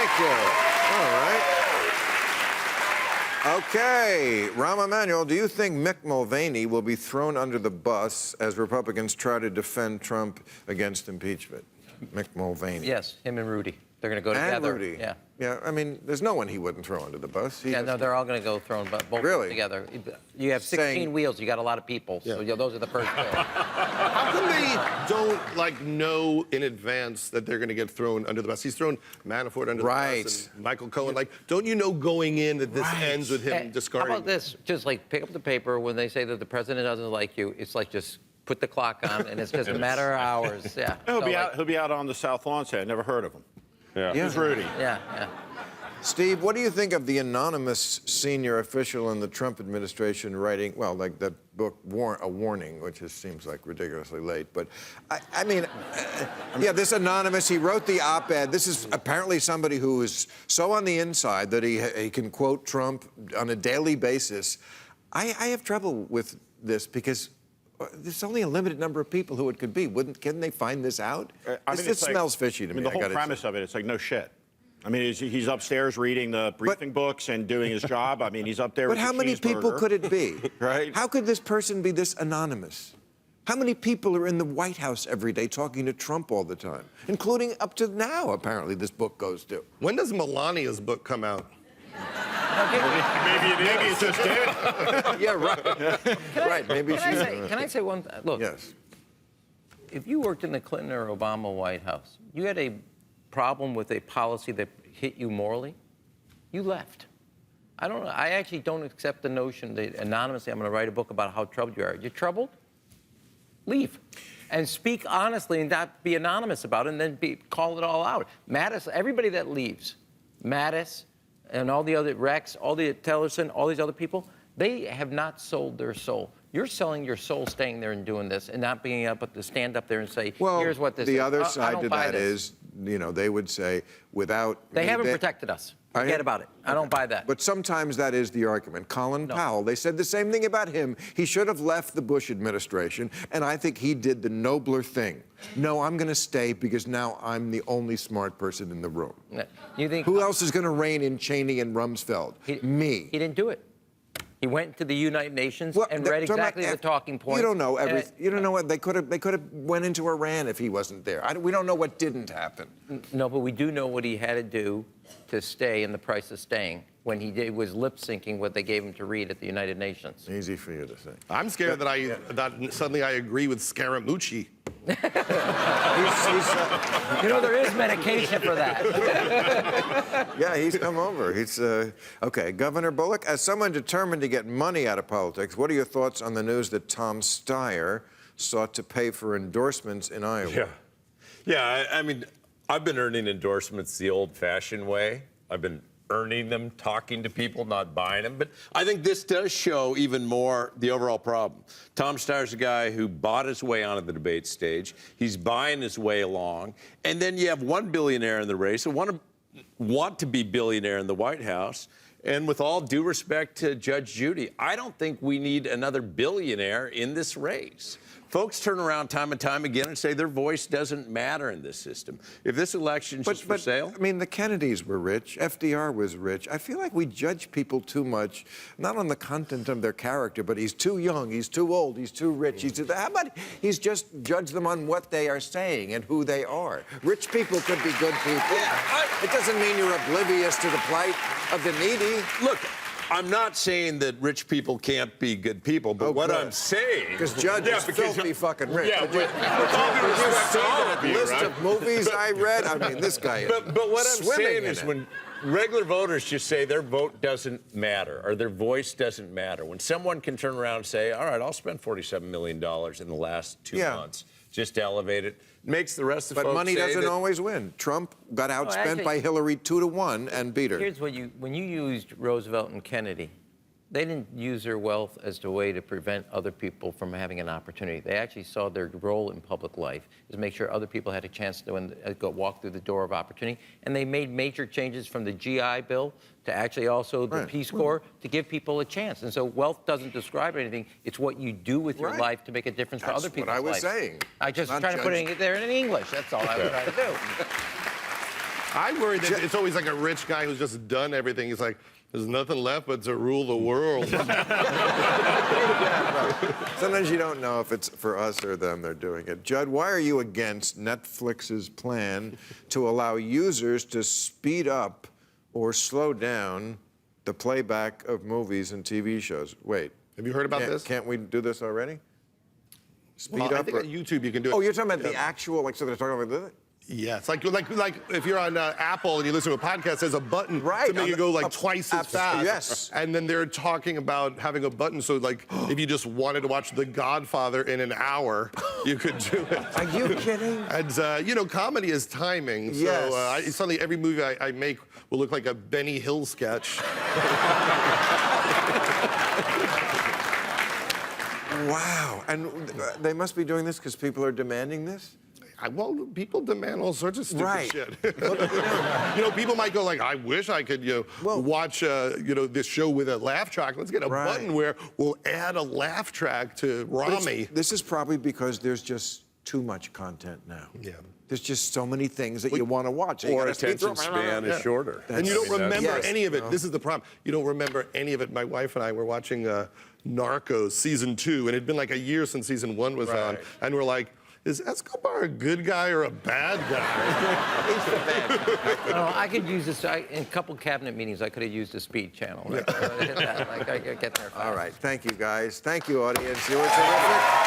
Thank you. All right. Okay, Rahm Emanuel, do you think Mick Mulvaney will be thrown under the bus as Republicans try to defend Trump against impeachment? Mick Mulvaney. Yes, him and Rudy. They're going to go together. And Rudy. Yeah. Yeah, I mean, there's no one he wouldn't throw under the bus. Yeah, no, they're all going to go thrown both Really? together. You have 16 wheels. You got a lot of people. So those are the first two. How come they don't, like, know in advance that they're going to get thrown under the bus? He's thrown Manafort under the bus and Michael Cohen. Like, don't you know going in that this ends with him discarding? How about this? Just, like, pick up the paper when they say that the president doesn't like you. It's like just put the clock on, and it's just a matter of hours. Yeah. He'll be out on the South Lawn saying, I never heard of him. Yeah. Who's Rudy? Yeah, yeah. Steve, what do you think of the anonymous senior official in the Trump administration writing, well, like that book, A Warning, which just seems like ridiculously late, but I mean, yeah, this anonymous, he wrote the op-ed. This is apparently somebody who is so on the inside that he can quote Trump on a daily basis. I have trouble with this because there's only a limited number of people who it could be. Couldn't they find this out? This smells fishy to me. The whole premise of it, it's like, no shit. I mean, he's upstairs reading the briefing books and doing his job. I mean, he's up there with But how many people could it be? Right? How could this person be this anonymous? How many people are in the White House every day talking to Trump all the time? Including up to now, apparently, this book goes to. When does Melania's book come out? Maybe it's just dead. Yeah, right. Right, maybe she's... Can I say one thing? Look, yes. If you worked in the Clinton or Obama White House, you had a problem with a policy that hit you morally, you left. I don't know. I actually don't accept the notion that anonymously I'm going to write a book about how troubled you are. You're troubled? Leave. And speak honestly and not be anonymous about it and then call it all out. Mattis, everybody that leaves, Mattis and all the other Rex, all the Tillerson, all these other people, they have not sold their soul. You're selling your soul staying there and doing this and not being able to stand up there and say, well, here's what this is. The other side to that this. is, you know, they would say, without... They haven't protected us. Forget about it. I don't buy that. But sometimes that is the argument. Colin Powell, they said the same thing about him. He should have left the Bush administration, and I think he did the nobler thing. No, I'm going to stay because now I'm the only smart person in the room. You think who else is going to reign in Cheney and Rumsfeld? Me. He didn't do it. He went to the United Nations and read exactly the talking points. You don't know everything. You don't know what they could have went into Iran if he wasn't there. We don't know what didn't happen. No, but we do know what he had to do to stay in the price of staying when he was lip syncing what they gave him to read at the United Nations. Easy for you to say. I'm scared that suddenly I agree with Scaramucci. You know, there is medication for that. Yeah, he's come over. He's, okay, Governor Bullock, as someone determined to get money out of politics, what are your thoughts on the news that Tom Steyer sought to pay for endorsements in Iowa? Yeah, I mean, I've been earning endorsements the old-fashioned way. I've been earning them, talking to people, not buying them. But I think this does show even more the overall problem. Tom Steyer's a guy who bought his way onto the debate stage. He's buying his way along. And then you have one billionaire in the race and want to be billionaire in the White House. And with all due respect to Judge Judy, I don't think we need another billionaire in this race. Folks turn around time and time again and say their voice doesn't matter in this system. If this election's just for sale... I mean, the Kennedys were rich. FDR was rich. I feel like we judge people too much, not on the content of their character, but he's too young, he's too old, he's too rich. How about he's just judge them on what they are saying and who they are? Rich people could be good people. It doesn't mean you're oblivious to the plight of the needy. Look, I'm not saying that rich people can't be good people, but what I'm saying... Because Judd is filthy fucking rich. Yeah, with all due respect to all of you, list of movies I read, I mean, this guy is But what I'm saying is when regular voters just say their vote doesn't matter or their voice doesn't matter, when someone can turn around and say, all right, I'll spend $47 million in the last 2 months just to elevate it, makes the rest of the folks But money say doesn't always win. Trump got outspent by Hillary 2-1 and beat her. Here's what when you used Roosevelt and Kennedy, they didn't use their wealth as a way to prevent other people from having an opportunity. They actually saw their role in public life is make sure other people had a chance to walk through the door of opportunity. And they made major changes from the GI Bill to actually also the Peace Corps to give people a chance. And so wealth doesn't describe anything. It's what you do with your life to make a difference for other people's lives. That's what I was saying. I just trying to put it there in English. That's all I was trying to do. I worry that it's always like a rich guy who's just done everything. He's like, there's nothing left but to rule the world. Sometimes you don't know if it's for us or them they're doing it. Judd, why are you against Netflix's plan to allow users to speed up or slow down the playback of movies and TV shows? Wait. Have you heard about this? Can't we do this already? Speed Well, up? I think on YouTube you can do it. Oh, you're talking about the actual, like, so they're talking about this? Yeah, it's like if you're on Apple and you listen to a podcast, there's a button to make it go like twice as fast. Yes. And then they're talking about having a button so like if you just wanted to watch The Godfather in an hour, you could do it. Are you kidding? And you know, comedy is timing. So Yes. suddenly every movie I make will look like a Benny Hill sketch. Wow. And they must be doing this because people are demanding this? Well, people demand all sorts of stupid Right. shit. You know, people might go like, I wish I could, watch, this show with a laugh track. Let's get a button where we'll add a laugh track to Rami. This is probably because there's just too much content now. Yeah. There's just so many things that you want to watch. You Or gotta speed through attention them. span is shorter. And you don't remember Yes. any of it. This is the problem. You don't remember any of it. My wife and I were watching Narcos season 2, and it'd been like a year since season 1 was on, and we're like, is Escobar a good guy or a bad guy? He's the bad. Oh, I could use this. In a couple cabinet meetings, I could have used the speed channel. Like, I get there fast. All right. Thank you, guys. Thank you, audience. You were terrific.